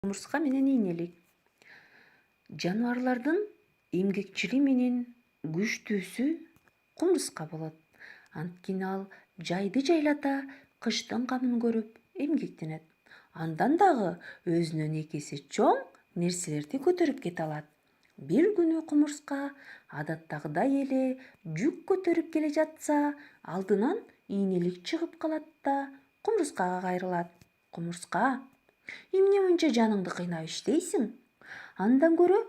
Кумурска менен ийнелик. Жаныбарлардын эмгекчили менен күчтүүсү кумурска болот. Анткени ал жайды жайлата кыштын камын көрүп эмгектенет. Андан дагы өзүнөн экесе чоң нерселерди көтөрүп кете алат. Бир күнү кумурска адаттагыдай эле жүк көтөрүп келе жатса, алдынан ийнелик чыгып калат да кумурскага кайрылат. Кумурска: «Эмне мынча жаныңды кыйнап иштейсиң? Андан көрө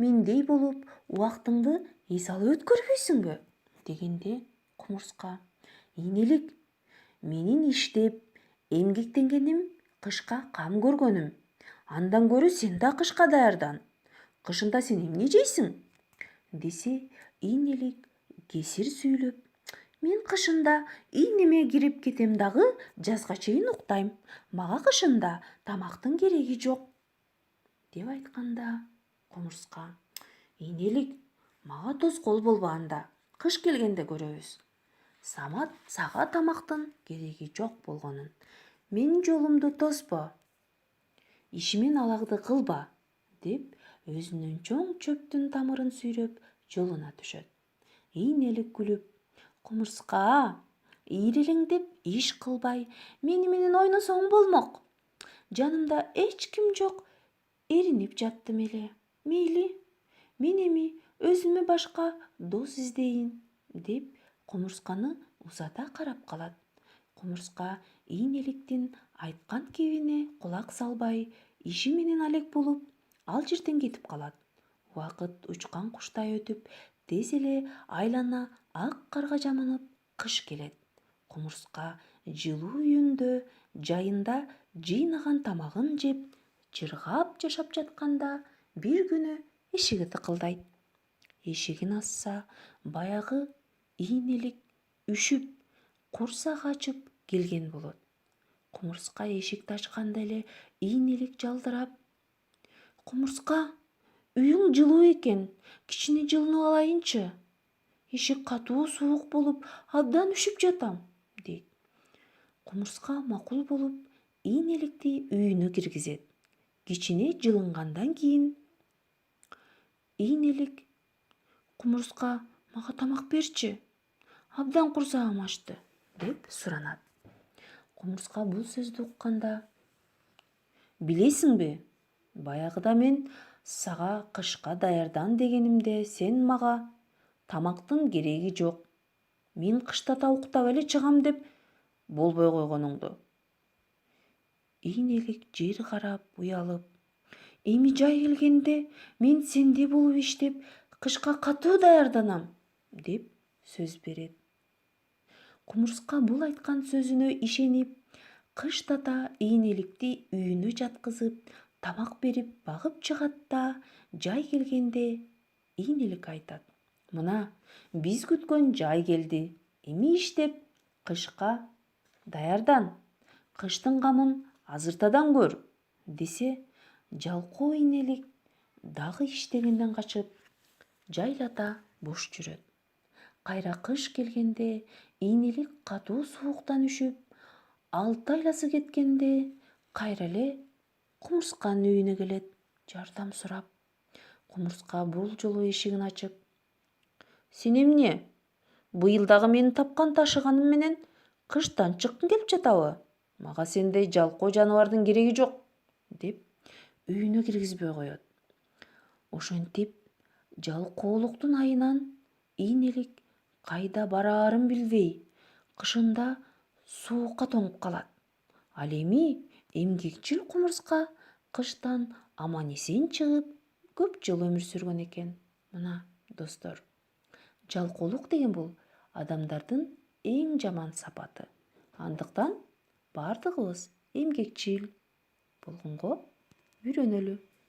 мендей болуп убактыңды эс алып өткөрбөйсүңбү?» дегенде кумурска: «Ийнелик, менин иштеп, эмгектенгеним кышка кам көргөнүм. Андан көрө сен да кышка даярдан. Кышында сен эмне жейсиң?» десе, ийнелик кесир сүйлөп: «Мен кышында ийнеме кирип кетем дагы жазга чейин уктайм. Мага кышында тамактын кереги жок» деп айтканда, кумурска: «Ийнелик, мага тоскоол болбо анда. Кыш келгенде көрөбүз. Сага тамактын кереги жок болгонун. Менин жолумду тоспо, ишимен алагды кылба» деп өзүнүн чоң чөптүн тамырын сүйрөп жолуна түшөт. Ийнелик күлүп: «Кумурска, ийрелеңдеп иш кылбай, мени менен ойносоң болмок. Жанымда эч ким жок, эринип жаттым эле. Мейли, мен эми өзүмө башка дос издейин» деп кумурсканы узата карап калат. Кумурска ийнеликтин айткан кебине кулак салбай, иши менен алек болуп, ал жерден кетип калат. Убакыт учкан куштай өтүп, тез эле айлана ак карга жаманып, кыш келет. Кумурска жылуу үйүндө жайында жыйнаган тамагын жеп, чыргап жашап жатканда бир күнү эшиги тыкылдайт. Эшигин ачса, баягы ийнелик үшүп, курсак ачып келген болот. Кумурска эшикти ачканда эле ийнелик жалдырап: «Кумурска, үйүң жылуу экен, кичине жылынып алайынчы? Эшик катуу суук болуп, абдан үшүп жатам» дейт. Кумурска макул болуп, ийнеликти үйүнө киргизет. Кичине жылынгандан кийин ийнелик: «Кумурска, мага тамак берчи, абдан курсагым ачты» деп суранат. Кумурска бул сөздү укканда: «Билесиңби, баягыда мен сага кышка даярдан дегенимде сен мага тамактын кереги жок, мен кыштата уктап эле чыгам деп болбой койгонуңду». Ийнелик жер карап уялып: «Эми жай келгенде мен сендей болуп иштеп, кышка катуу даярданам» деп сөз берет. Кумурска бул айткан сөзүнө ишенип, кыштата ийнеликти үйүнө жаткызып, тамак берип багып чыгат да, жай келгенде ийнелик айтат: «Мына, биз күткөн жай келди. Эми иштеп, кышка даярдан. Кыштын камын азыртадан көр» десе, жалкоо ийнелик дагы иштегенден качып, жайлата бош жүрөт. Кайра кыш келгенде ийнелик катуу сууктан үшүп, 6 айласы кеткенде кайра эле кумурсканын үйүнө келет, жардам сурап. Кумурска бул жолу эшигин ачып: «Сен эмне? Быйыл дагы менин тапкан ташыганым менен кыштан чыккың келип жатабы? Мага сендей жалкоо жаныбардын кереги жок» деп үйүнө киргизбей коет. Ошентип жалкоолуктун айынан ийнелик кайда бараарын билбей, кышында суукка тоңуп калат. Ал эми эмгекчил кумурска кыштан аман-эсен чыгып, көп жыл өмүр сүргөн экен. Мына, достор, жалкоолук деген бул адамдардын эң жаман сапаты. Андыктан бардыгыбыз эмгекчил болгонго үйрөнөлү.